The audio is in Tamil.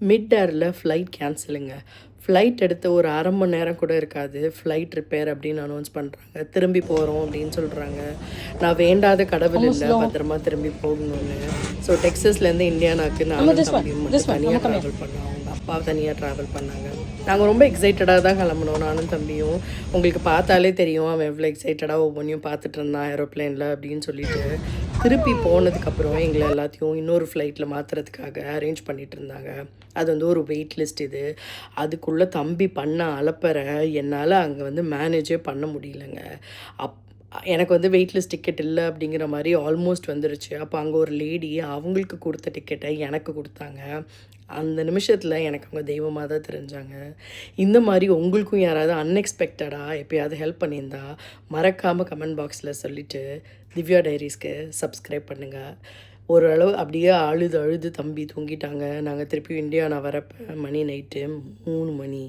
மிட் ஏரில் ஃப்ளைட் கேன்சலுங்க. ஃப்ளைட் எடுத்து ஒரு 1/2 மணி நேரம் கூட இருக்காது. ஃப்ளைட் ரிப்பேர் அப்படின்னு அனௌன்ஸ் பண்ணுறாங்க. திரும்பி போகிறோம் அப்படின்னு சொல்கிறாங்க. நான் வேண்டாத கடவுள் இல்லை, பத்திரமா திரும்பி போகணும்னு. ஸோ டெக்ஸஸ்லேருந்து இந்தியானாக்கு நானும் தம்பியும் மட்டும் தனியாக ட்ராவல் பண்ணோம். அவங்க அப்பா தனியாக ட்ராவல் பண்ணாங்க. நாங்கள் ரொம்ப எக்ஸைட்டடாக தான் கிளம்புனோம், நானும் தம்பியும். உங்களுக்கு பார்த்தாலே தெரியும் அவன் எவ்வளோ எக்ஸைட்டடாக ஒவ்வொன்றையும் பார்த்துட்டு இருந்தான் ஏரோப்ளேனில் அப்படின்னு சொல்லிட்டு. திருப்பி போனதுக்கப்புறம் எங்களை எல்லாத்தையும் இன்னொரு ஃப்ளைட்டில் மாற்றுறதுக்காக அரேஞ்ச் பண்ணிகிட்டு இருந்தாங்க. அது வந்து ஒரு வெயிட் லிஸ்ட் இது. அதுக்குள்ளே தம்பி பண்ண அலப்பறை என்னால் அங்கே வந்து மேனேஜே பண்ண முடியலங்க. எனக்கு வந்து வெயிட் லிஸ்ட் டிக்கெட் இல்லை அப்படிங்கிற மாதிரி ஆல்மோஸ்ட் வந்துருச்சு. அப்போ அங்கே ஒரு லேடி அவங்களுக்கு கொடுத்த டிக்கெட்டை எனக்கு கொடுத்தாங்க. அந்த நிமிஷத்தில் எனக்கு அவங்க தெய்வமாக தான் தெரிஞ்சாங்க. இந்த மாதிரி உங்களுக்கும் யாராவது அன்எக்ஸ்பெக்டடாக எப்போயாவது ஹெல்ப் பண்ணியிருந்தா மறக்காமல் கமெண்ட் பாக்ஸில் சொல்லிவிட்டு திவ்யா டைரிஸ்க்கு சப்ஸ்கிரைப் பண்ணுங்கள். ஓரளவு அப்படியே அழுது தம்பி தூங்கிட்டாங்க. நாங்கள் திருப்பி இந்தியா நான் வரப்போ மணி நைட்டு 3 மணி.